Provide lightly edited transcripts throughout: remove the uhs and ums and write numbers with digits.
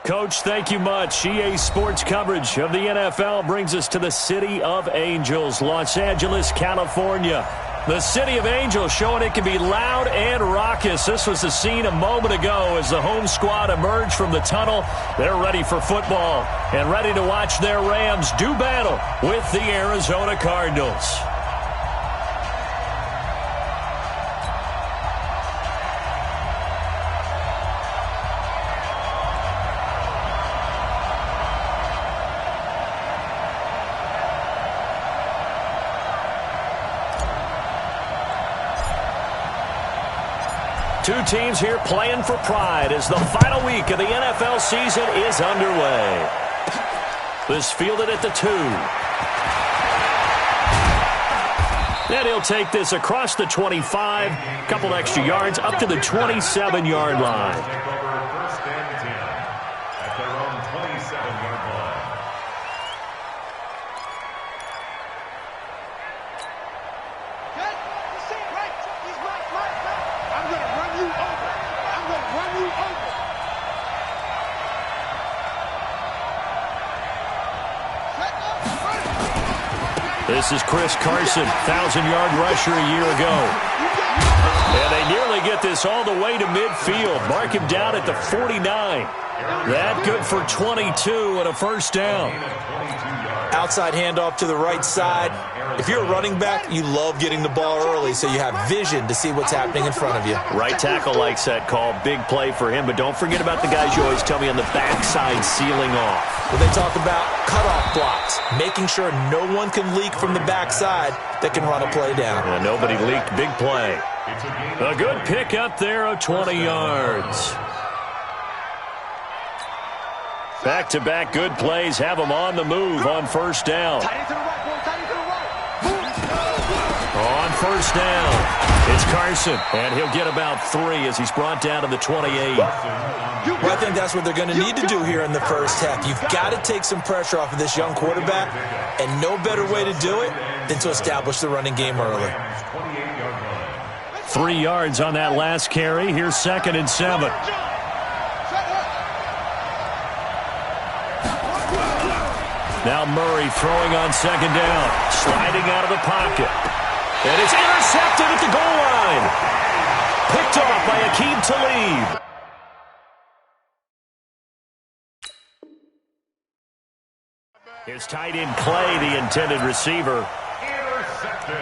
Coach, thank you much. EA Sports coverage of the NFL brings us to the City of Angels, Los Angeles, California. The City of Angels showing it can be loud and raucous. This was the scene a moment ago as the home squad emerged from the tunnel. They're ready for football and ready to watch their Rams do battle with the Arizona Cardinals. Two teams here playing for pride as the final week of the NFL season is underway. This fielded at the 2. And he'll take this across the 25, couple extra yards up to the 27-yard line. This is Chris Carson, 1,000-yard rusher a year ago. And they nearly get this all the way to midfield. Mark him down at the 49. That good for 22 and a first down. Outside handoff to the right side. If you're a running back, you love getting the ball early so you have vision to see what's happening in front of you. Right tackle likes that call. Big play for him. But don't forget about the guys you always tell me on the backside sealing off. Well, they talk about cutoff blocks, making sure no one can leak from the backside that can run a play down. And nobody leaked. Big play. A good pick up there of 20 yards. Back-to-back good plays have them on the move on first down. On first down, it's Carson, and he'll get about 3 as he's brought down to the 28. Well, I think that's what they're going to need to do here in the first half. You've got to take some pressure off of this young quarterback, and no better way to do it than to establish the running game early. 3 yards on that last carry. Here's 2nd and 7. Now Murray throwing on 2nd down, sliding out of the pocket. And it's intercepted at the goal line. Picked off by Aqib Talib. It's tight end Clay, the intended receiver. Intercepted.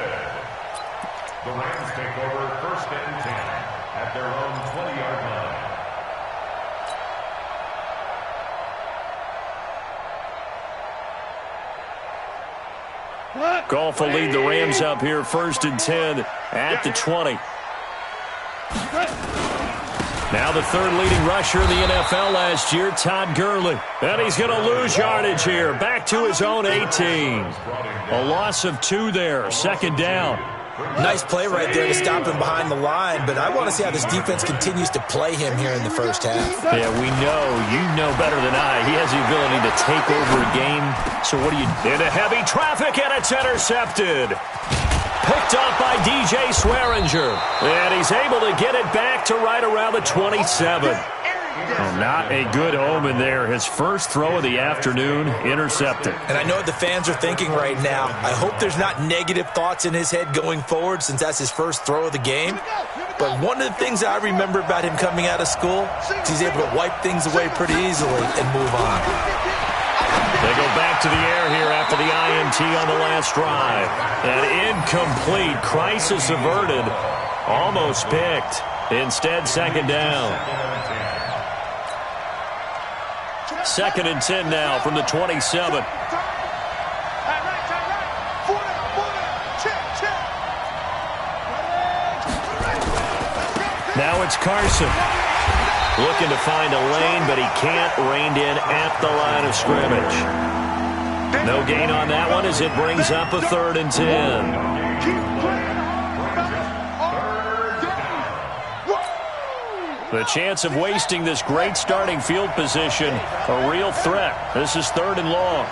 The Rams take over 1st and 10 at their own 20-yard line. Goff will lead the Rams up here 1st and 10 at the 20. Now the 3rd leading rusher in the NFL last year, Todd Gurley. And he's going to lose yardage here. Back to his own 18. A loss of 2 there. 2nd down. Nice play right there to stop him behind the line, but I want to see how this defense continues to play him here in the first half. Yeah, we know. You know better than I. He has the ability to take over a game. So what do you do? Into heavy traffic, and it's intercepted. Picked up by DJ Swearinger. And he's able to get it back to right around the 27. Oh, not a good omen there. His first throw of the afternoon, intercepted. And I know what the fans are thinking right now. I hope there's not negative thoughts in his head going forward since that's his first throw of the game. But one of the things I remember about him coming out of school is he's able to wipe things away pretty easily and move on. They go back to the air here after the INT on the last drive. And incomplete. Crisis averted. Almost picked. Instead, 2nd down. 2nd and 10 now from the 27. Now it's Carson. Looking to find a lane, but he can't. Reined in at the line of scrimmage. No gain on that one as it brings up a 3rd and 10. The chance of wasting this great starting field position, a real threat. This is 3rd and long.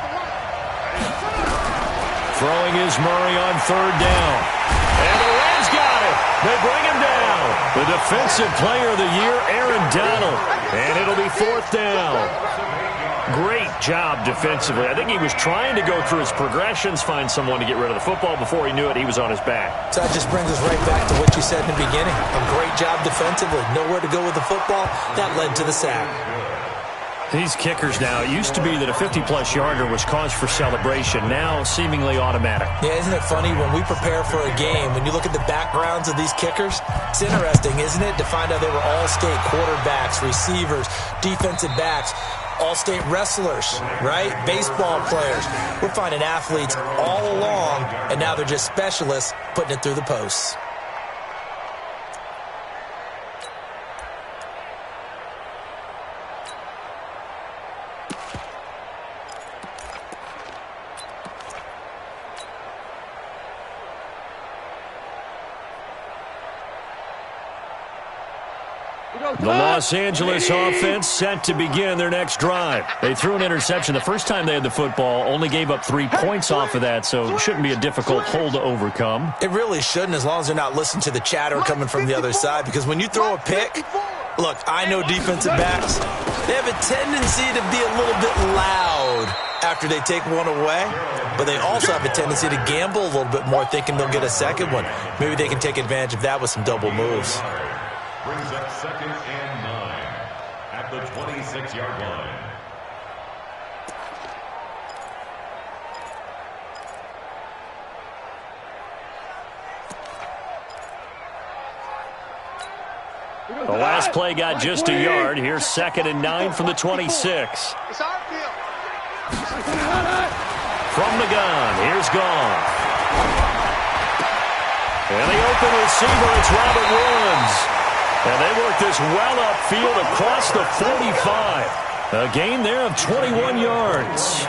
Throwing is Murray on 3rd down. And the Rams got it. They bring him down. The defensive player of the year, Aaron Donald. And it'll be 4th down. Great job defensively. I think he was trying to go through his progressions, find someone to get rid of the football. Before he knew it, he was on his back. So that just brings us right back to what you said in the beginning. A great job defensively. Nowhere to go with the football. That led to the sack. These kickers now, it used to be that a 50-plus yarder was cause for celebration. Now, seemingly automatic. Yeah, isn't it funny when we prepare for a game, when you look at the backgrounds of these kickers, it's interesting, isn't it, to find out they were all-state quarterbacks, receivers, defensive backs, all-state wrestlers, right? Baseball players. We're finding athletes all along, and now they're just specialists putting it through the posts. The Los Angeles offense set to begin their next drive. They threw an interception the first time they had the football, only gave up 3 points off of that, so it shouldn't be a difficult hole to overcome. It really shouldn't, as long as they're not listening to the chatter coming from the other side, because when you throw a pick, look, I know defensive backs, they have a tendency to be a little bit loud after they take one away, but they also have a tendency to gamble a little bit more, thinking they'll get a second one. Maybe they can take advantage of that with some double moves. Brings up 2nd and 9 at the 26-yard line. The last play got just a yard. Here's 2nd and 9 from the 26. From the gun, here's Goff. And the open receiver, it's Robert Woods. And they work this well upfield across the 45. A gain there of 21 yards.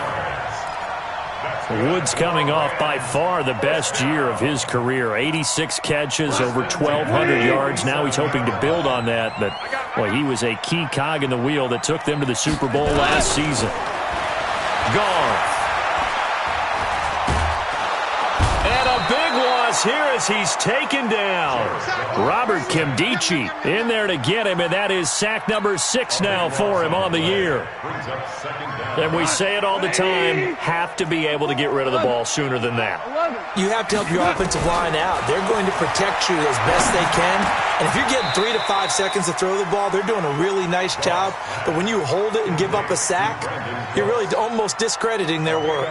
Woods coming off by far the best year of his career. 86 catches, over 1,200 yards. Now he's hoping to build on that. But, boy, he was a key cog in the wheel that took them to the Super Bowl last season. Goff. And a big loss here as he's taken down. Robert Kimdichie in there to get him, and that is sack number 6 now for him on the year. And we say it all the time, have to be able to get rid of the ball sooner than that. You have to help your offensive line out. They're going to protect you as best they can. And if you're getting 3 to 5 seconds to throw the ball, they're doing a really nice job. But when you hold it and give up a sack, you're really almost discrediting their work.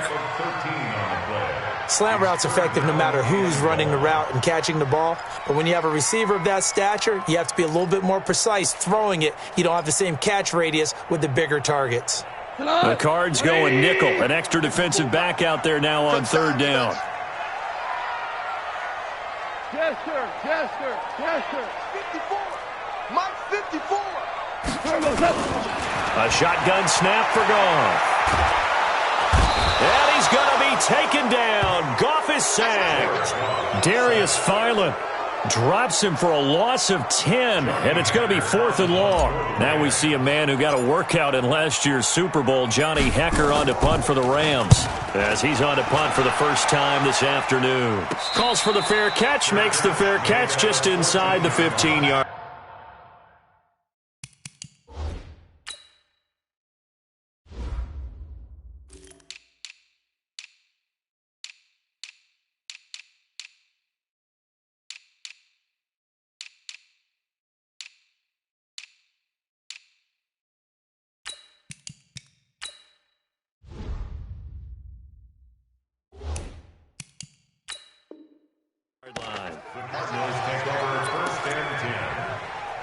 Slant route's effective no matter who's running the route and catching the ball. But when you have a receiver of that stature, you have to be a little bit more precise throwing it. You don't have the same catch radius with the bigger targets. The Cards going nickel. An extra defensive back out there now on 3rd down. Yes, sir. Yes, sir. Yes, sir. 54. Mike 54. A shotgun snap for Goff. And he's going to be taken down. Goff is sacked. Darius Philon drops him for a loss of 10, and it's going to be 4th and long. Now we see a man who got a workout in last year's Super Bowl, Johnny Hekker, on to punt for the Rams, as he's on to punt for the first time this afternoon. Calls for the fair catch, makes the fair catch just inside the 15-yard. Line. The Cardinals take over 1st and 10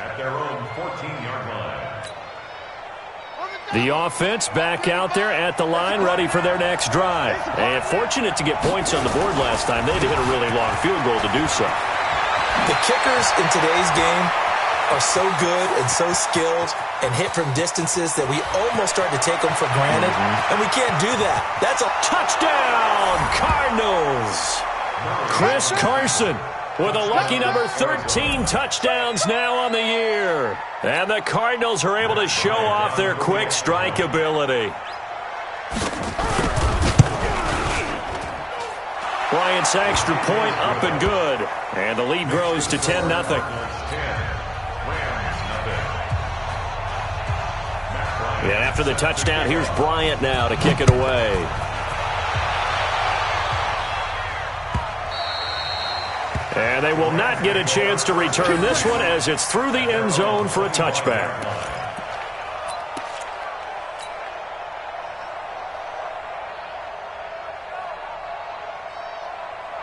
at their own 14-yard line. The offense back out there at the line, ready for their next drive. And fortunate to get points on the board last time. They had to hit a really long field goal to do so. The kickers in today's game are so good and so skilled and hit from distances that we almost start to take them for granted. And we can't do that. That's a touchdown, Cardinals. Chris Carson with a lucky number 13 touchdowns now on the year. And the Cardinals are able to show off their quick strike ability. Well, Bryant's extra point up and good. And the lead grows to 10-0. And after the touchdown, here's Bryant now to kick it away. And they will not get a chance to return this one as it's through the end zone for a touchback.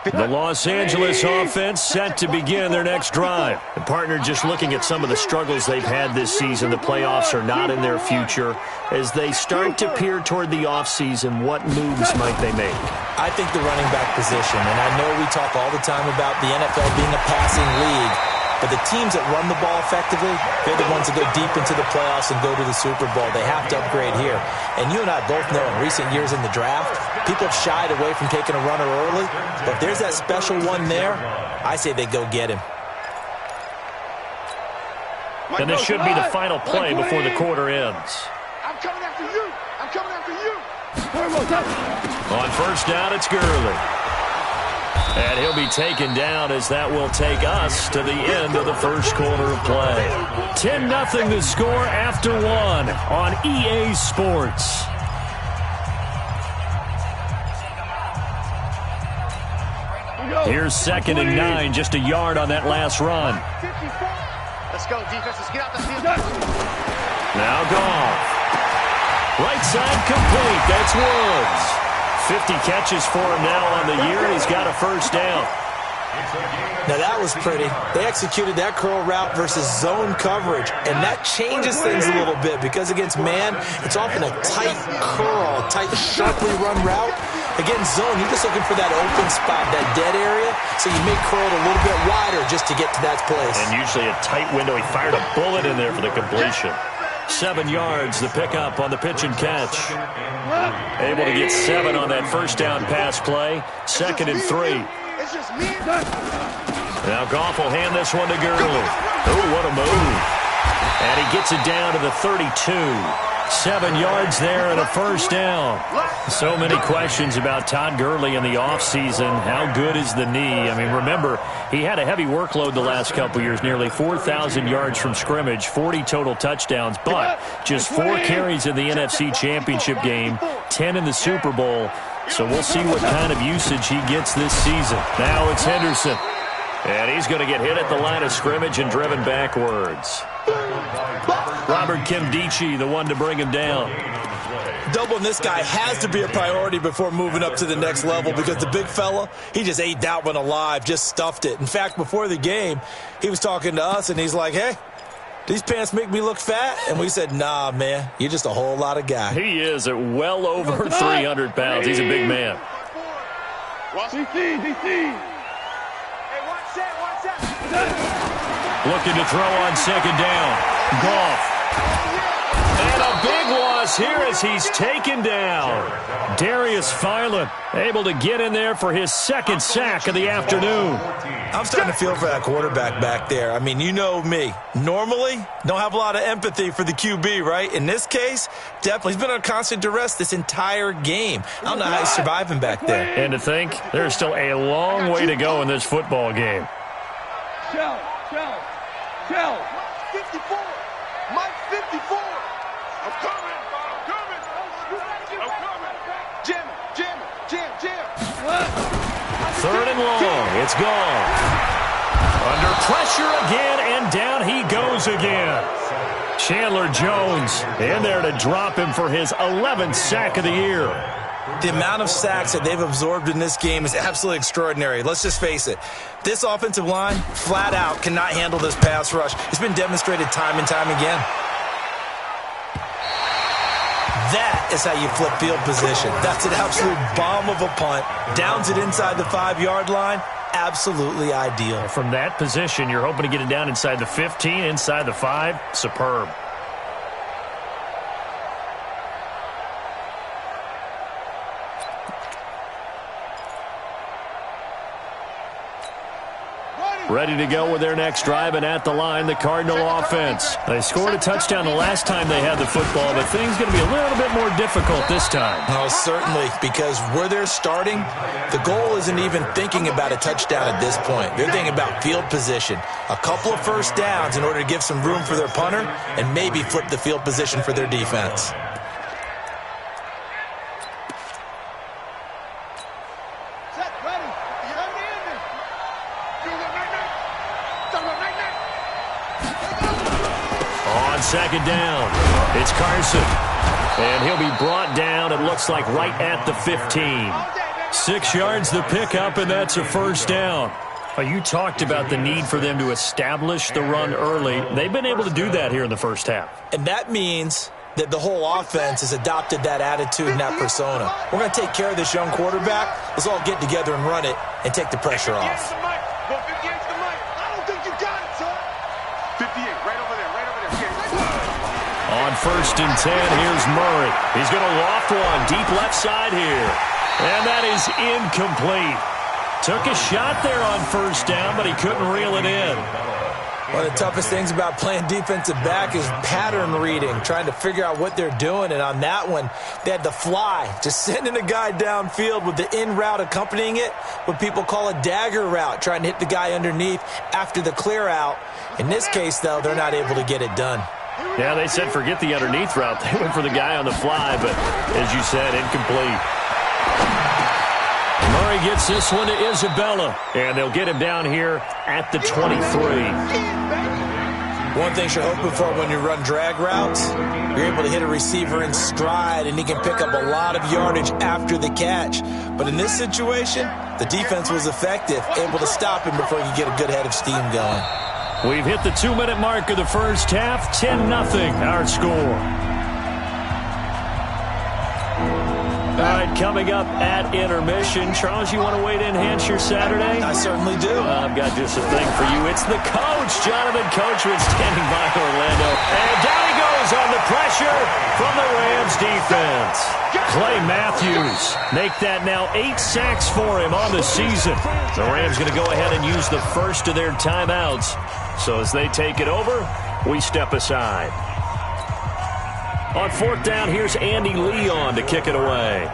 The Los Angeles offense set to begin their next drive. The partner just looking at some of the struggles they've had this season. The playoffs are not in their future. As they start to peer toward the offseason, what moves might they make? I think the running back position, and I know we talk all the time about the NFL being a passing league, but the teams that run the ball effectively, they're the ones that go deep into the playoffs and go to the Super Bowl. They have to upgrade here. And you and I both know in recent years in the draft, people have shied away from taking a runner early. But if there's that special one there, I say they go get him. And this should be the final play before the quarter ends. I'm coming after you. I'm coming after you. On first down, it's Gurley. And he'll be taken down as that will take us to the end of the first quarter of play. 10-0 the score after one on EA Sports. Here's 2nd and 9, just a yard on that last run. Let's go, defense. Let's get out the field. Now Goff. Right side complete. That's Woods. 50 catches for him now on the year, and he's got a first down. Now that was pretty. They executed that curl route versus zone coverage, and that changes things a little bit because against man, it's often a tight curl, tight, sharply run route. Against zone, you're just looking for that open spot, that dead area, so you may curl it a little bit wider just to get to that place. And usually a tight window. He fired a bullet in there for the completion. 7 yards, the pickup on the pitch and catch. Able to get 7 on that first down pass play. 2nd and 3. Now Goff will hand this one to Gurley. Oh, what a move. And he gets it down to the 32. 7 yards there and a first down. So many questions about Todd Gurley in the offseason. How good is the knee? I mean, remember, he had a heavy workload the last couple years, nearly 4,000 yards from scrimmage, 40 total touchdowns, but just 4 carries in the NFC Championship game, 10 in the Super Bowl. So we'll see what kind of usage he gets this season. Now it's Henderson. And he's going to get hit at the line of scrimmage and driven backwards. Robert Kimdichie, the one to bring him down. Doubling this guy has to be a priority before moving up to the next level because the big fella, he just ate that one alive, just stuffed it. In fact, before the game, he was talking to us, and he's like, hey, these pants make me look fat? And we said, nah, man, you're just a whole lot of guy. He is at well over 300 pounds. He's a big man. Looking to throw on 2nd down. Goff. And a big loss here as he's taken down. Darius Philon able to get in there for his 2nd sack of the afternoon. I'm starting to feel for that quarterback back there. I mean, you know me. Normally, don't have a lot of empathy for the QB, right? In this case, definitely. He's been under constant duress this entire game. I don't know how he's surviving back there. And to think, there's still a long way to go in this football game. Shell. 54. Mike 54. I'm coming. Jam. 3rd and long. It's gone. Under pressure again, and down he goes again. Chandler Jones in there to drop him for his 11th sack of the year. The amount of sacks that they've absorbed in this game is absolutely extraordinary. Let's just face it. This offensive line, flat out, cannot handle this pass rush. It's been demonstrated time and time again. That is how you flip field position. That's an absolute bomb of a punt. Downs it inside the 5-yard line. Absolutely ideal. From that position, you're hoping to get it down inside the 15, inside the 5. Superb. ready to go with their next drive, and at the line, the Cardinal offense. They scored a touchdown the last time they had the football, but things going to be a little bit more difficult this time. Oh, certainly, because where they're starting, the goal isn't even thinking about a touchdown at this point. They're thinking about field position, a couple of first downs in order to give some room for their punter and maybe flip the field position for their defense. On second down, it's Carson. And he'll be brought down, it looks like, right at the 15. 6 yards the pickup, and that's a first down. You talked about the need for them to establish the run early. They've been able to do that here in the first half. And that means that the whole offense has adopted that attitude and that persona. We're going to take care of this young quarterback. Let's all get together and run it and take the pressure off. Go 58 to the mic. I don't think you got it, son. 58, right over there, right over there. On first and 10, here's Murray. He's going to loft one deep left side here. And that is incomplete. Took a shot there on first down, but he couldn't reel it in. One of the toughest things about playing defensive back is pattern reading, trying to figure out what they're doing. And on that one, they had to fly, just sending a guy downfield with the in route accompanying it, what people call a dagger route, trying to hit the guy underneath after the clear out. In this case, though, they're not able to get it done. Yeah, they said forget the underneath route. They went for the guy on the fly, but as you said, incomplete. Murray gets this one to Isabella, and they'll get him down here at the 23. One thing you're hoping for when you run drag routes, you're able to hit a receiver in stride, and he can pick up a lot of yardage after the catch. But in this situation, the defense was effective, able to stop him before he could get a good head of steam going. We've hit the 2-minute mark of the first half, 10-0 our score. All right, coming up at intermission. Charles, you want to wait to enhance your Saturday? I certainly do. I've got just a thing for you. It's the coach, Jonathan Coachman, standing by Orlando. And down he goes on the pressure from the Rams defense. Clay Matthews make that now 8 sacks for him on the season. The Rams going to go ahead and use the first of their timeouts. So as they take it over, we step aside. On fourth down, here's Andy Leon to kick it away.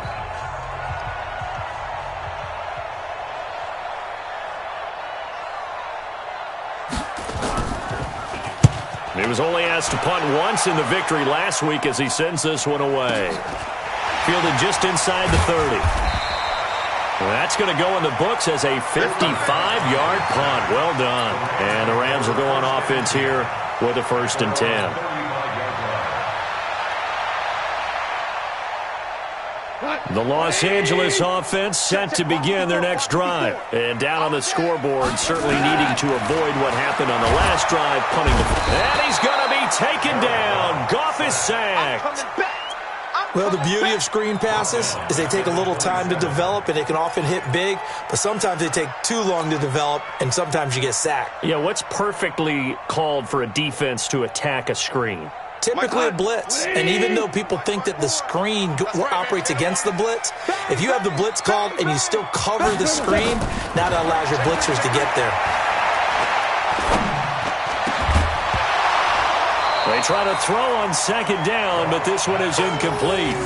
He was only asked to punt once in the victory last week as he sends this one away. Fielded just inside the 30. That's going to go in the books as a 55-yard punt. Well done. And the Rams will go on offense here with a 1st and 10. The Los Angeles offense set to begin their next drive. And down on the scoreboard, certainly needing to avoid what happened on the last drive, punting the... And he's going to be taken down. Goff is sacked. Well, the beauty of screen passes is they take a little time to develop, and they can often hit big, but sometimes they take too long to develop, and sometimes you get sacked. Yeah, what's perfectly called for a defense to attack a screen? Typically a blitz, and even though people think that the screen operates against the blitz, if you have the blitz called and you still cover the screen, now that allows your blitzers to get there. They try to throw on second down, but this one is incomplete.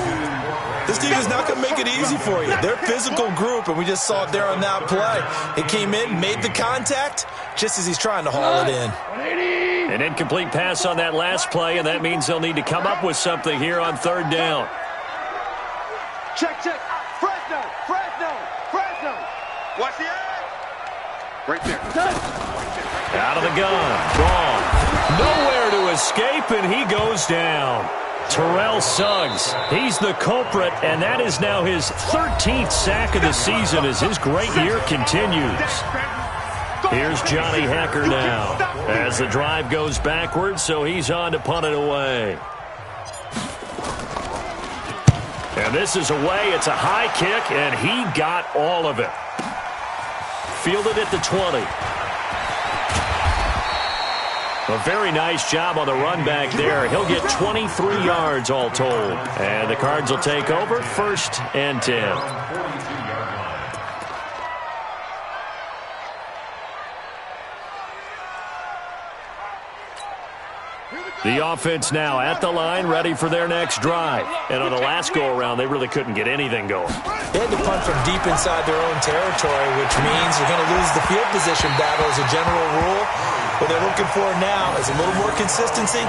This team is not going to make it easy for you. They're a physical group, and we just saw it there on that play. It came in, made the contact, just as he's trying to haul it in. An incomplete pass on that last play, and that means they'll need to come up with something here on third down. Check. Fresno. Watch the eye. Right there. Out of the gun. Gone. Nowhere to escape, and he goes down. Terrell Suggs, he's the culprit, and that is now his 13th sack of the season as his great year continues. Here's Johnny Hecker now as the drive goes backwards, so he's on to punt it away. And this is away. It's a high kick, and he got all of it. Fielded at the 20. A very nice job on the run back there. He'll get 23 yards all told. And the Cards will take over 1st and 10. The offense now at the line, ready for their next drive. And on the last go-around, they really couldn't get anything going. They had to punt from deep inside their own territory, which means you're going to lose the field position battle as a general rule. What they're looking for now is a little more consistency,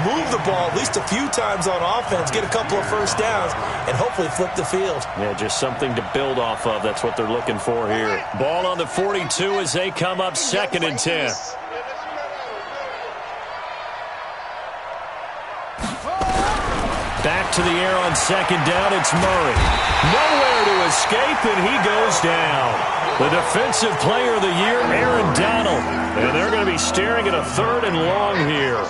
move the ball at least a few times on offense, get a couple of first downs, and hopefully flip the field. Yeah, just something to build off of. That's what they're looking for here. Ball on the 42 as they come up 2nd and 10. Back to the air on 2nd down, it's Murray. Nowhere to escape, and he goes down. The defensive player of the year, Aaron Donald. And they're going to be staring at a 3rd and long here.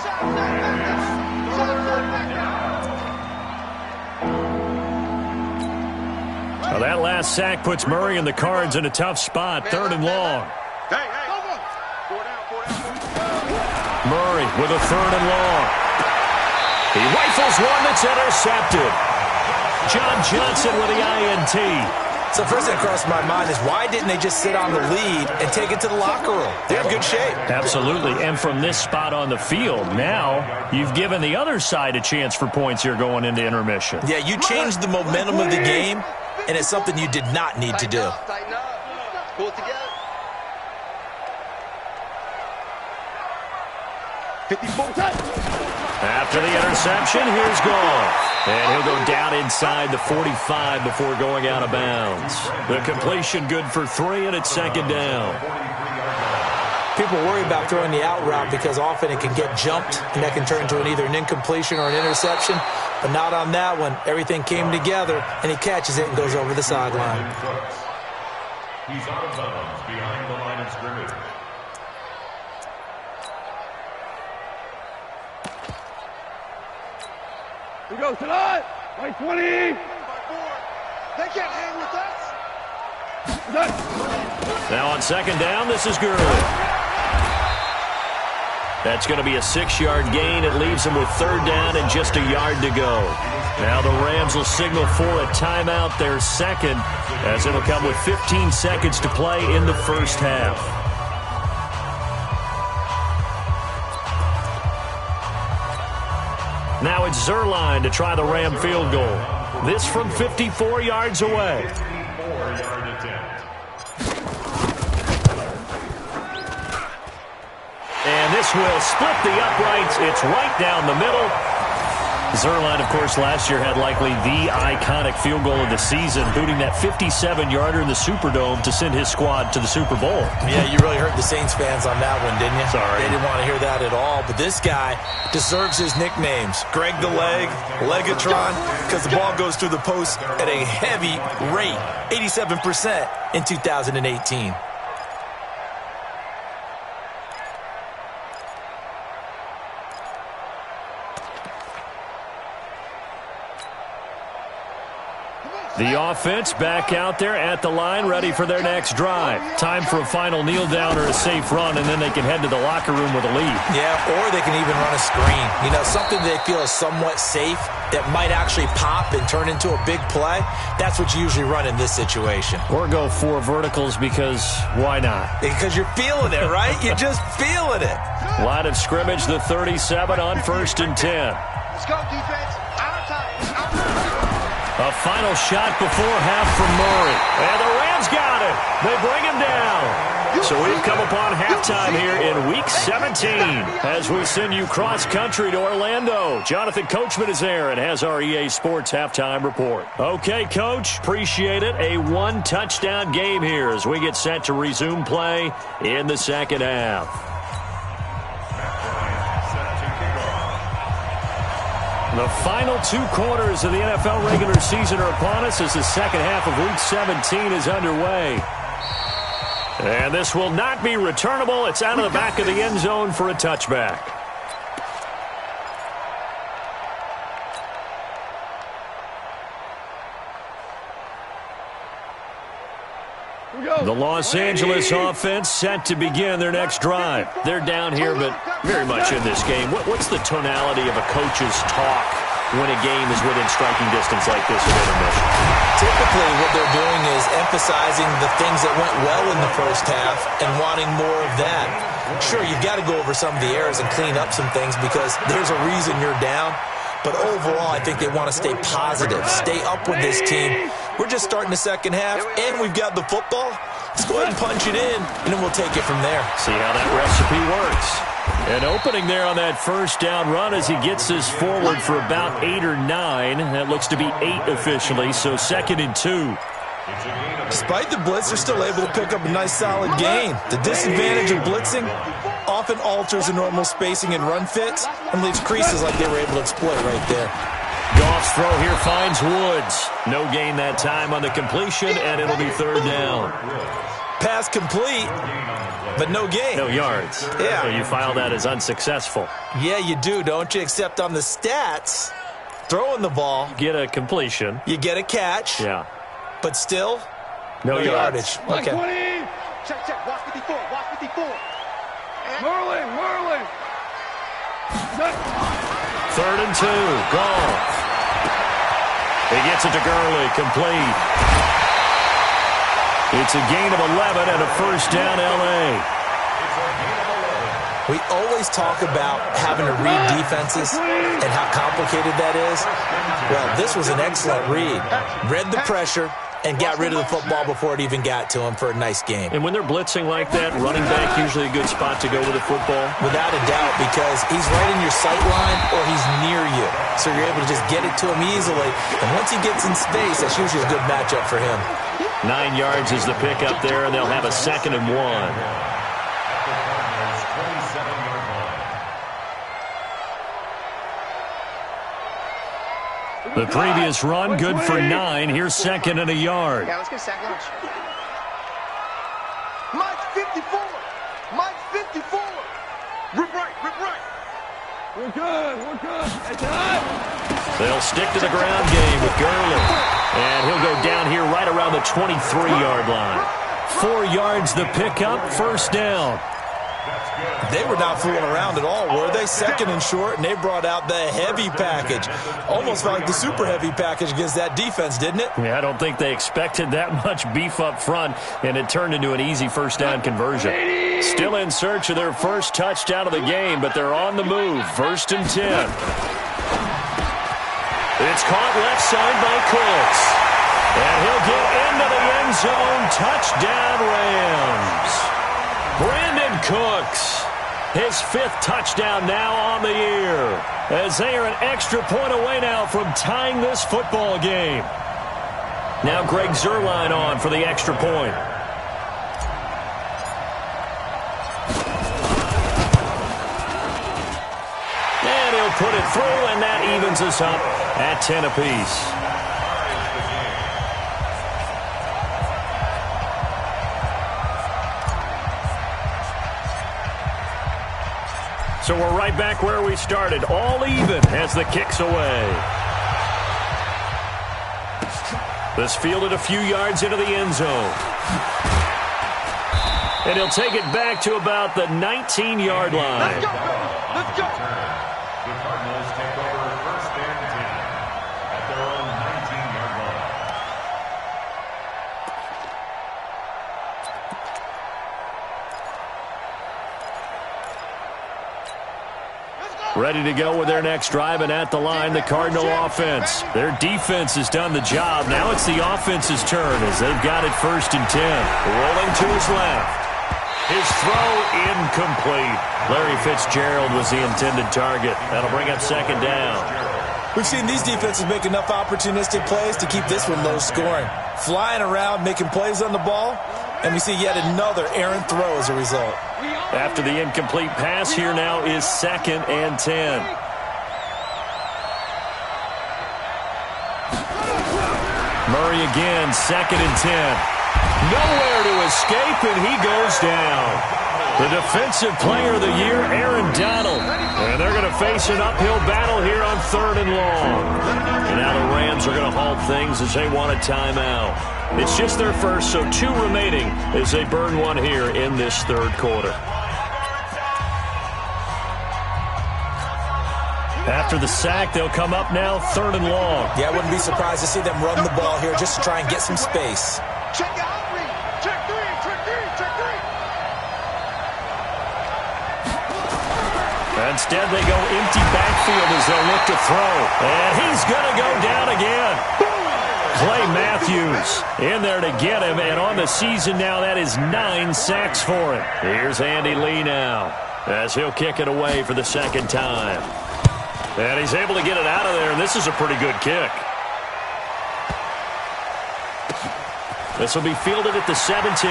Now that last sack puts Murray and the Cards in a tough spot, 3rd and long. Murray with a 3rd and long. He rifles one that's intercepted. John Johnson with the INT. So first thing that crossed my mind is why didn't they just sit on the lead and take it to the locker room? They're in good shape. Absolutely. And from this spot on the field, now you've given the other side a chance for points here going into intermission. Yeah, you changed the momentum of the game, and it's something you did not need to do. Pull it together. 54 touch. After the interception, here's Goff. And he'll go down inside the 45 before going out of bounds. The completion good for 3, and it's 2nd down. People worry about throwing the out route because often it can get jumped, and that can turn into either an incompletion or an interception. But not on that one. Everything came together, and he catches it and goes over the sideline. He's out of bounds behind the line of scrimmage. We go tonight. Right 20. They can't hang with us. Now on 2nd down, this is Gurley. That's going to be a 6-yard gain. It leaves them with 3rd down and just a yard to go. Now the Rams will signal for a timeout, their 2nd, as it'll come with 15 seconds to play in the first half. Now it's Zerline to try the Ram field goal. This from 54 yards away. 54-yard attempt. And this will split the uprights. It's right down the middle. Zerline, of course, last year had likely the iconic field goal of the season, booting that 57-yarder in the Superdome to send his squad to the Super Bowl. Yeah, you really hurt the Saints fans on that one, didn't you? Sorry. They didn't want to hear that at all. But this guy deserves his nicknames. Greg the Leg, Legatron, because the ball goes through the post at a heavy rate, 87% in 2018. The offense back out there at the line, ready for their next drive. Time for a final kneel down or a safe run, and then they can head to the locker room with a lead. Yeah, or they can even run a screen. You know, something they feel is somewhat safe that might actually pop and turn into a big play. That's what you usually run in this situation. Or go 4 verticals because why not? Because you're feeling it, right? You're just feeling it. Line of scrimmage, the 37 on 1st and 10. Let's go, defense. Out of time. A final shot before half from Murray. And the Rams got it. They bring him down. So we've come upon halftime here in Week 17 as we send you cross-country to Orlando. Jonathan Coachman is there and has our EA Sports halftime report. Okay, Coach, appreciate it. A 1-touchdown game here as we get set to resume play in the second half. The final 2 quarters of the NFL regular season are upon us as the second half of Week 17 is underway. And this will not be returnable. It's out of the back of the end zone for a touchback. The Los Angeles offense set to begin their next drive. They're down here, but very much in this game. What's the tonality of a coach's talk when a game is within striking distance like this at intermission? Typically, what they're doing is emphasizing the things that went well in the first half and wanting more of that. Sure, you've got to go over some of the errors and clean up some things because there's a reason you're down. But overall, I think they want to stay positive, stay up with this team. We're just starting the second half, and we've got the football. Let's go ahead and punch it in, and then we'll take it from there. See how that recipe works. An opening there on that first down run as he gets this forward for about 8 or 9. That looks to be 8 officially, so 2nd and 2. Despite the blitz, they're still able to pick up a nice solid gain. The disadvantage of blitzing often alters the normal spacing and run fits and leaves creases like they were able to exploit right there. Goff's throw here finds Woods. No gain that time on the completion, and it'll be 3rd down. Pass complete, but no gain. No yards. Yeah. So you file that as unsuccessful. Yeah, you do, don't you? Except on the stats, throwing the ball. Get a completion. You get a catch. Yeah. But still, no yardage. Okay. 20. Check. Watch 54. Watch 54. Whirling. 3rd and 2. Goff. He gets it to Gurley. Complete. It's a gain of 11 and a 1st down, L.A. We always talk about having to read defenses and how complicated that is. Well, this was an excellent read. Read the pressure and got rid of the football before it even got to him for a nice game. And when they're blitzing like that, running back usually a good spot to go with the football? Without a doubt, because he's right in your sight line or he's near you. So you're able to just get it to him easily. And once he gets in space, that's usually a good matchup for him. 9 yards is the pick up there, and they'll have a 2nd and 1. The previous run, good for 9. Here's 2nd and a yard. Yeah, let's get a sack lunch. Mike's 54. Rip right. We're good. They'll stick to the ground game with Gurley. And he'll go down here right around the 23-yard line. 4 yards the pickup, 1st down. They were not fooling around at all, were they? 2nd and short, and they brought out the heavy package. Almost felt like the super heavy package against that defense, didn't it? Yeah, I don't think they expected that much beef up front, and it turned into an easy 1st down conversion. Still in search of their first touchdown of the game, but they're on the move. 1st and 10. It's caught left side by Cooks. And he'll get into the end zone. Touchdown, Rams. Brandon Cooks, his 5th touchdown now on the year, as they are an extra point away now from tying this football game. Now Greg Zuerlein on for the extra point. And he'll put it through, and that evens us up at 10 apiece. So we're right back where we started, all even as the kick's away. This fielded a few yards into the end zone. And he'll take it back to about the 19-yard line. Let's go, baby. Let's go. The Cardinals take over 1st and 10 at their own 19-yard line. Ready to go with their next drive, and at the line, the Cardinal offense. Their defense has done the job. Now it's the offense's turn as they've got it 1st and 10. Rolling to his left. His throw incomplete. Larry Fitzgerald was the intended target. That'll bring up 2nd down. We've seen these defenses make enough opportunistic plays to keep this one low scoring. Flying around, making plays on the ball, and we see yet another errant throw as a result. After the incomplete pass, here now is 2nd and 10. Murray again, 2nd and 10. Nowhere to escape, and he goes down. The defensive player of the year, Aaron Donald. And they're going to face an uphill battle here on 3rd and long. And now the Rams are going to halt things as they want a timeout. It's just their first, so 2 remaining as they burn one here in this 3rd quarter. After the sack, they'll come up now 3rd and long. Yeah, I wouldn't be surprised to see them run the ball here just to try and get some space. Check out read. Check 3. Instead, they go empty backfield as they'll look to throw. And he's going to go down again. Clay Matthews in there to get him. And on the season now, that is 9 sacks for him. Here's Andy Lee now as he'll kick it away for the second time. And he's able to get it out of there, and this is a pretty good kick. This will be fielded at the 17.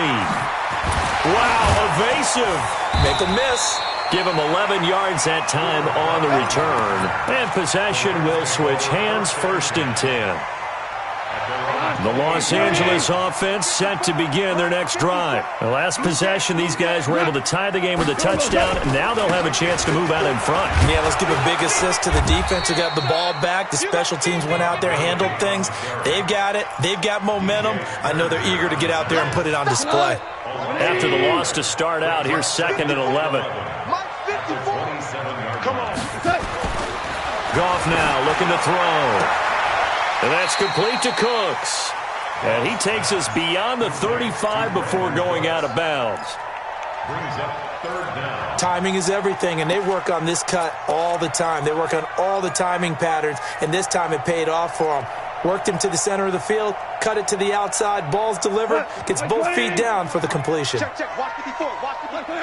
Wow, evasive. Make a miss. Give him 11 yards that time on the return. And possession will switch hands, 1st and 10. The Los Angeles offense set to begin their next drive. The last possession, these guys were able to tie the game with a touchdown. Now they'll have a chance to move out in front. Yeah, let's give a big assist to the defense who got the ball back. The special teams went out there, handled things. They've got it. They've got momentum. I know they're eager to get out there and put it on display. After the loss to start out, here's 2nd and 11. Come on. Goff now looking to throw. And that's complete to Cooks. And he takes us beyond the 35 before going out of bounds. Brings up 3rd down. Timing is everything, and they work on this cut all the time. They work on all the timing patterns, and this time it paid off for them. Worked him to the center of the field, cut it to the outside, ball's delivered, gets both feet down for the completion. Check. Watch the before. Watch the before.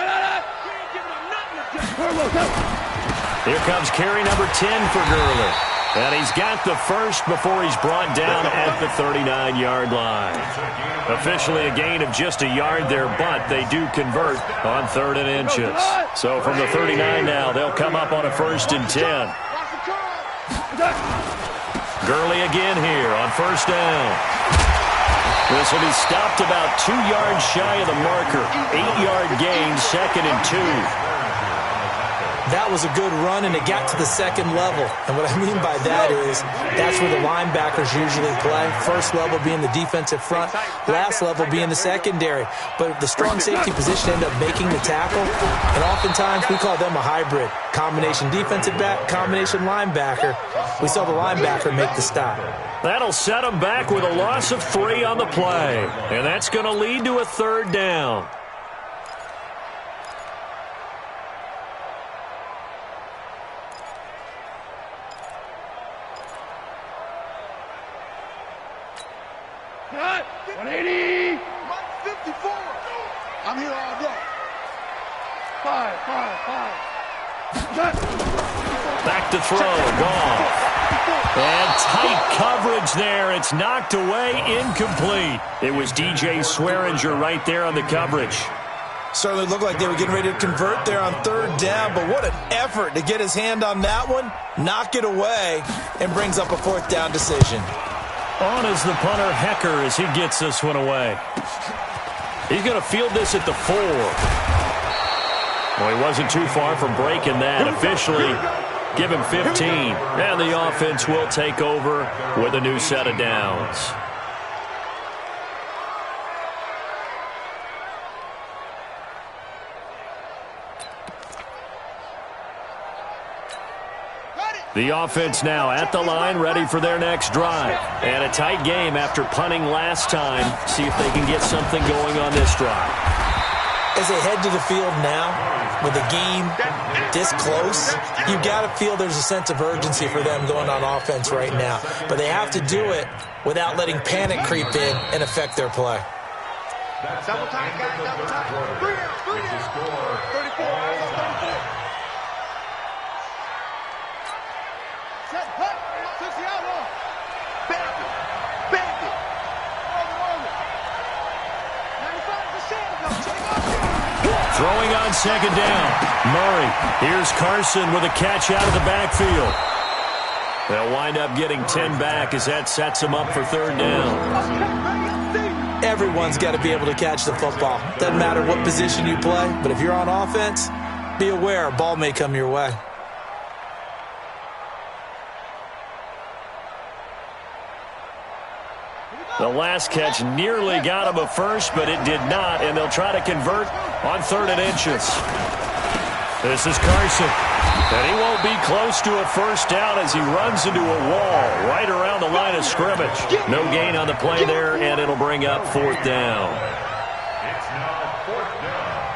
Here comes carry number 10 for Gurley. And he's got the first before he's brought down at the 39-yard line. Officially a gain of just a yard there, but they do convert on 3rd and inches. So from the 39 now, they'll come up on a 1st and 10. Gurley again here on 1st down. This will be stopped about 2 yards shy of the marker. 8-yard gain, 2nd and 2. That was a good run, and it got to the 2nd level. And what I mean by that is that's where the linebackers usually play. First level being the defensive front, last level being the secondary. But the strong safety position ended up making the tackle, and oftentimes we call them a hybrid. Combination defensive back, combination linebacker. We saw the linebacker make the stop. That'll set them back with a loss of 3 on the play. And that's going to lead to a 3rd down. I'm here all day. 5. Back to throw, Goff. And tight coverage there. It's knocked away, incomplete. It was DJ Swearinger right there on the coverage. Certainly looked like they were getting ready to convert there on 3rd down, but what an effort to get his hand on that one, knock it away, and brings up a 4th down decision. On is the punter, Hecker, as he gets this one away. He's going to field this at the 4. Well, he wasn't too far from breaking that. Officially, give him 15. And the offense will take over with a new set of downs. The offense now at the line, ready for their next drive. And a tight game after punting last time. See if they can get something going on this drive. As they head to the field now, with the game this close, you've got to feel there's a sense of urgency for them going on offense right now. But they have to do it without letting panic creep in and affect their play. Double time, guys, double time. 3 34. Set, hut, 60 outlaw. Bandit. Throwing on 2nd down. Murray. Here's Carson with a catch out of the backfield. They'll wind up getting 10 back as that sets them up for 3rd down. Everyone's got to be able to catch the football. Doesn't matter what position you play, but if you're on offense, be aware a ball may come your way. The last catch nearly got him a first, but it did not, and they'll try to convert on 3rd and inches. This is Carson, and he won't be close to a 1st down as he runs into a wall right around the line of scrimmage. No gain on the play there, and it'll bring up 4th down. It's now 4th down.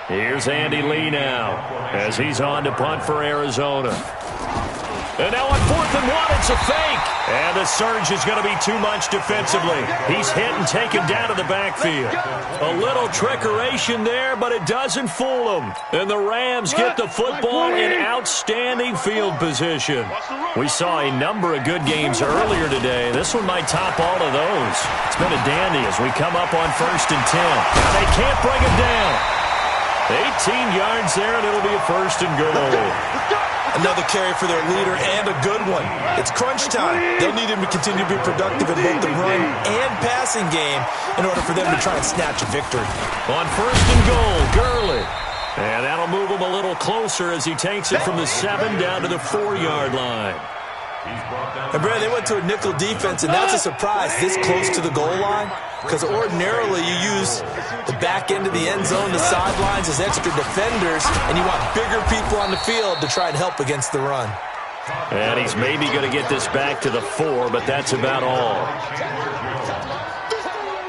Here's Andy Lee now as he's on to punt for Arizona. And now on 4th and 1, it's a fake. And the surge is going to be too much defensively. He's hit and taken down to the backfield. A little trickeration there, but it doesn't fool them. And the Rams get the football in outstanding field position. We saw a number of good games earlier today. This one might top all of those. It's been a dandy as we come up on 1st and 10. Now they can't bring him down. 18 yards there, and it'll be a 1st and goal. Another carry for their leader and a good one. It's crunch time. They'll need him to continue to be productive in both the run and passing game in order for them to try and snatch a victory. On 1st and goal, Gurley. And that'll move him a little closer as he takes it from the 7 down to the 4-yard line. And Brad, they went to a nickel defense, and that's a surprise this close to the goal line, because ordinarily you use the back end of the end zone, the sidelines as extra defenders, and you want bigger people on the field to try and help against the run. And he's maybe going to get this back to the 4, but that's about all.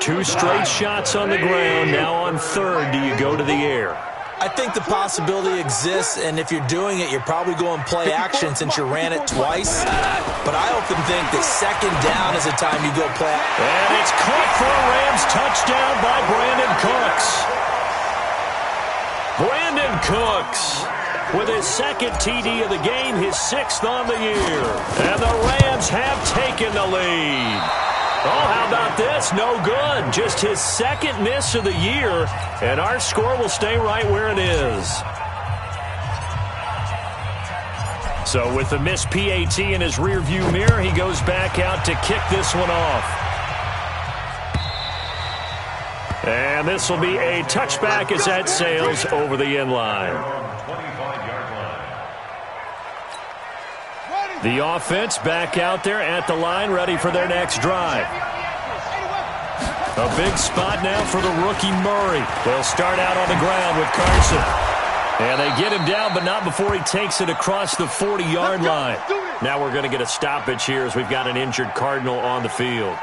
2 straight shots on the ground. Now on 3rd, do you go to the air? I think the possibility exists, and if you're doing it, you're probably going play action since you ran it twice. But I often think that 2nd down is the time you go play action. And it's caught for a Rams touchdown by Brandon Cooks. Brandon Cooks with his 2nd TD of the game, his 6th on the year. And the Rams have taken the lead. Oh, how about this? No good. Just his 2nd miss of the year, and our score will stay right where it is. So with the missed PAT in his rearview mirror, he goes back out to kick this one off. And this will be a touchback as that sails over the end line. The offense back out there at the line, ready for their next drive. A big spot now for the rookie Murray. They'll start out on the ground with Carson. And they get him down, but not before he takes it across the 40-yard line. Now we're going to get a stoppage here as we've got an injured Cardinal on the field.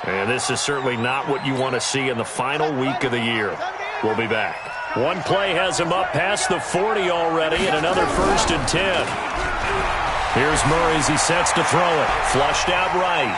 And this is certainly not what you want to see in the final week of the year. We'll be back. One play has him up past the 40 already, and another 1st and 10. Here's Murray as he sets to throw it. Flushed out right.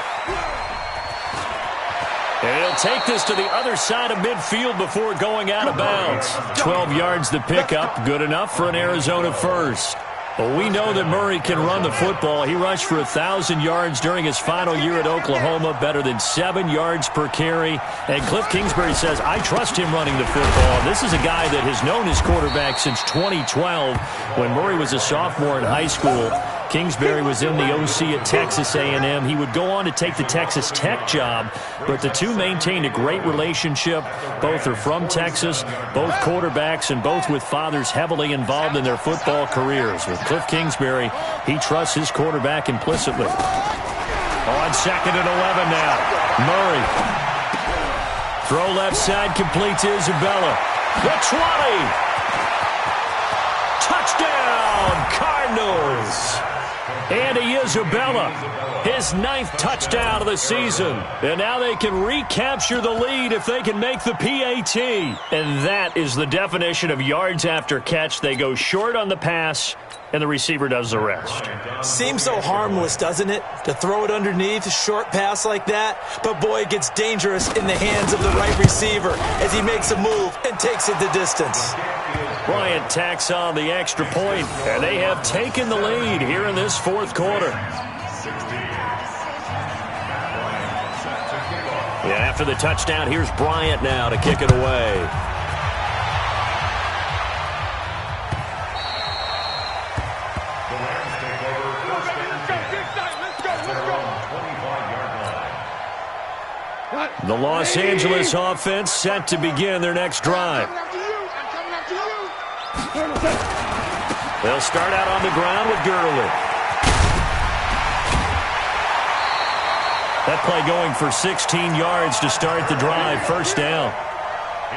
And he'll take this to the other side of midfield before going out of bounds. 12 yards to pick up. Good enough for an Arizona 1st. Well, we know that Murray can run the football. He rushed for 1,000 yards during his final year at Oklahoma, better than 7 yards per carry. And Cliff Kingsbury says, I trust him running the football. This is a guy that has known his quarterback since 2012 when Murray was a sophomore in high school. Kingsbury was in the OC at Texas A&M. He would go on to take the Texas Tech job, but the two maintained a great relationship. Both are from Texas, both quarterbacks, and both with fathers heavily involved in their football careers. With Cliff Kingsbury, he trusts his quarterback implicitly. On 2nd and 11 now. Murray. Throw left side, complete to Isabella. The 20. Touchdown, Cardinals. Andy Isabella, his 9th touchdown of the season. And now they can recapture the lead if they can make the PAT. And that is the definition of yards after catch. They go short on the pass, and the receiver does the rest. Seems so harmless, doesn't it? To throw it underneath, a short pass like that. But boy, it gets dangerous in the hands of the right receiver as he makes a move and takes it the distance. Bryant tacks on the extra point, and they have taken the lead here in this 4th quarter. Yeah, after the touchdown, here's Bryant now to kick it away. The Los Angeles offense set to begin their next drive. They'll start out on the ground with Gurley. That play going for 16 yards to start the drive. 1st down.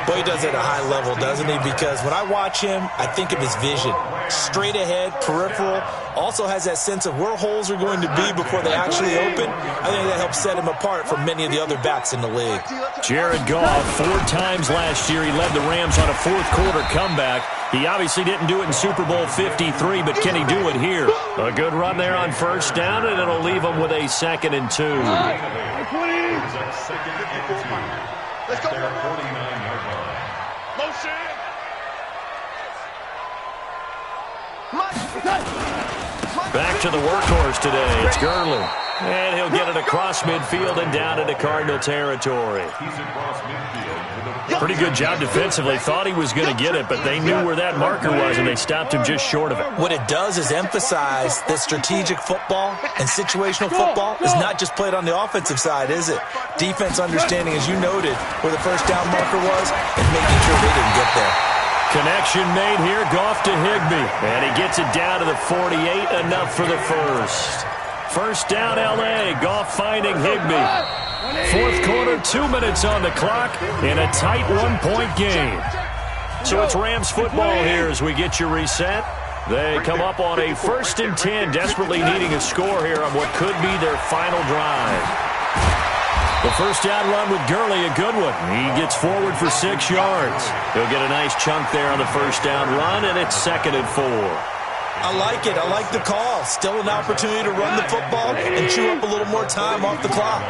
Boy, he does it at a high level, doesn't he? Because when I watch him, I think of his vision. Straight ahead, peripheral, also has that sense of where holes are going to be before they actually open. I think that helps set him apart from many of the other backs in the league. Jared Goff, 4 times last year, he led the Rams on a fourth-quarter comeback. He obviously didn't do it in Super Bowl 53, but can he do it here? A good run there on first down, and it'll leave him with a 2nd and 2. Let's go. 49-yard line. Motion. Back to the workhorse today. It's Gurley. And he'll get it across midfield and down into Cardinal territory. He's across midfield to the Pretty good job defensively. Thought he was going to get it, but they knew where that marker was, and they stopped him just short of it. What it does is emphasize that strategic football and situational football is not just played on the offensive side, is it? Defense understanding, as you noted, where the first down marker was and making sure they didn't get there. Connection made here. Goff to Higbee. And he gets it down to the 48. Enough for the first. First down, L.A. Goff finding Higbee. Fourth quarter, 2 minutes on the clock in a tight one-point game. So it's Rams football here as we get you reset. They come up on a 1st and 10, desperately needing a score here on what could be their final drive. The first down run with Gurley, a good one. He gets forward for 6 yards. He'll get a nice chunk there on the first down run, and it's 2nd and 4. I like it. I like the call. Still an opportunity to run the football and chew up a little more time off the clock.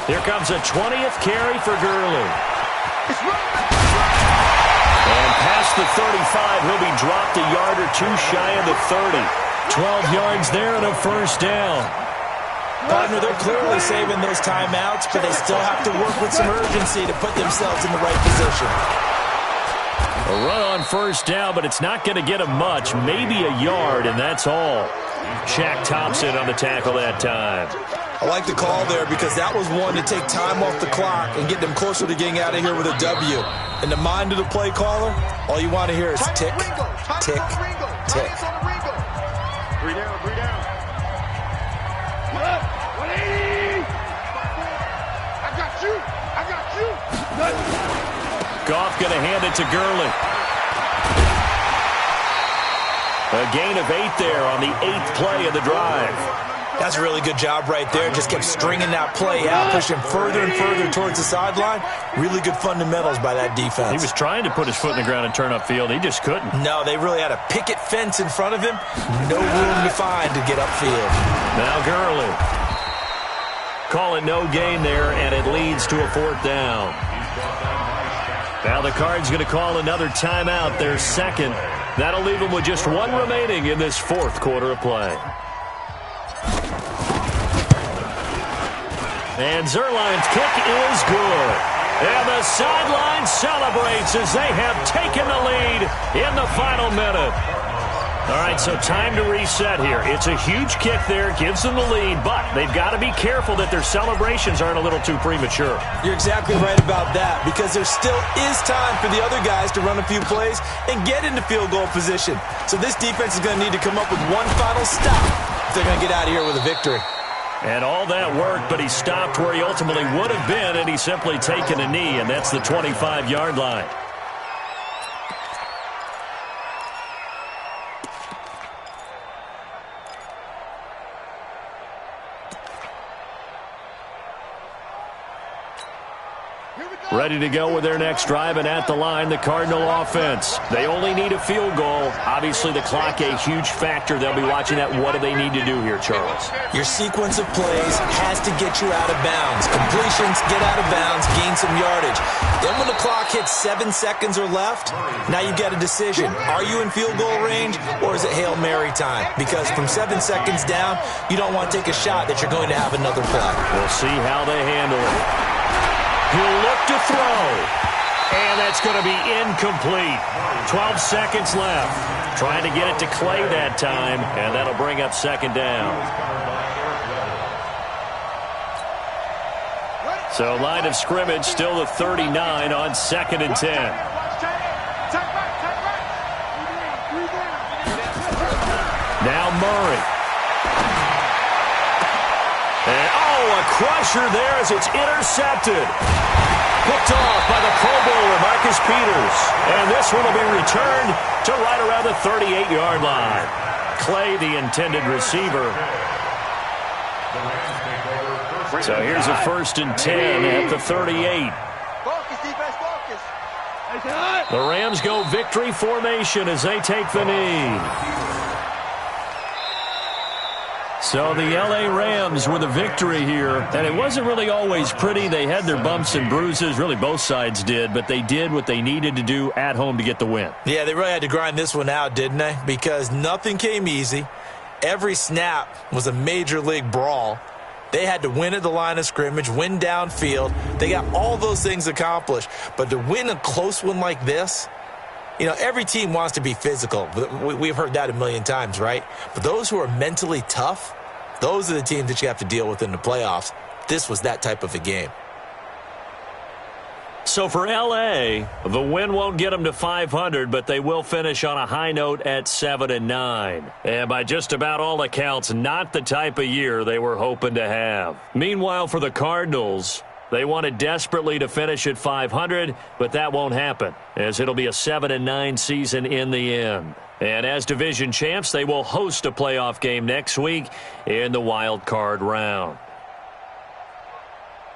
Here comes a 20th carry for Gurley. And past the 35, he'll be dropped a yard or two shy of the 30. 12 yards there and a first down. Partner, they're clearly saving those timeouts, but they still have to work with some urgency to put themselves in the right position. A run on first down, but it's not going to get him much. Maybe a yard, and that's all. Shaq Thompson on the tackle that time. I like the call there because that was one to take time off the clock and get them closer to getting out of here with a W. In the mind of the play caller, all you want to hear is tick, tick, tick. 3 down, 3 down. 180. I got you. I got you. Goff going to hand it to Gurley. A gain of 8 there on the 8th play of the drive. That's a really good job right there. Just kept stringing that play out, pushing further and further towards the sideline. Really good fundamentals by that defense. He was trying to put his foot in the ground and turn upfield. He just couldn't. No, they really had a picket fence in front of him. No room to find to get upfield. Now Gurley. Call it no gain there, and it leads to a 4th down. Now the Cards going to call another timeout, their 2nd. That'll leave them with just 1 remaining in this 4th quarter of play. And Zerline's kick is good. And the sideline celebrates as they have taken the lead in the final minute. All right, so time to reset here. It's a huge kick there, gives them the lead, but they've got to be careful that their celebrations aren't a little too premature. You're exactly right about that, because there still is time for the other guys to run a few plays and get into field goal position. So this defense is going to need to come up with one final stop if they're going to get out of here with a victory. And all that worked, but he stopped where he ultimately would have been, and he's simply taken a knee, and that's the 25-yard line. Ready to go with their next drive, and at the line, the Cardinal offense. They only need a field goal. Obviously, the clock a huge factor. They'll be watching that. What do they need to do here, Charles? Your sequence of plays has to get you out of bounds. Completions, get out of bounds, gain some yardage. Then when the clock hits 7 seconds or left, now you get a decision. Are you in field goal range, or is it Hail Mary time? Because from 7 seconds down, you don't want to take a shot that you're going to have another play. We'll see how they handle it. He'll look to throw, and that's going to be incomplete. 12 seconds left. Trying to get it to Clay that time, and that'll bring up 2nd down. So line of scrimmage still the 39 on 2nd and 10. Now Murray. And, a crusher there as it's intercepted. Picked off by the Pro Bowler, Marcus Peters. And this one will be returned to right around the 38-yard line. Clay, the intended receiver. So here's a 1st and 10 at the 38. Focus, defense, focus. The Rams go victory formation as they take the knee. So the L.A. Rams with a victory here, and it wasn't really always pretty. They had their bumps and bruises, really both sides did, but they did what they needed to do at home to get the win. Yeah, they really had to grind this one out, didn't they? Because nothing came easy. Every snap was a major league brawl. They had to win at the line of scrimmage, win downfield. They got all those things accomplished. But to win a close one like this, you know, every team wants to be physical. We've heard that a million times, right? But those who are mentally tough, those are the teams that you have to deal with in the playoffs. This was that type of a game. So for L.A., the win won't get them to 500, but they will finish on a high note at 7-9. And by just about all accounts, not the type of year they were hoping to have. Meanwhile, for the Cardinals, they wanted desperately to finish at 500, but that won't happen, as it'll be a 7-9 season in the end. And as division champs, they will host a playoff game next week in the wild card round.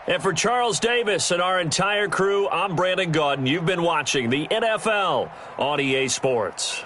And for Charles Davis and our entire crew, I'm Brandon Gaudin. You've been watching the NFL on EA Sports.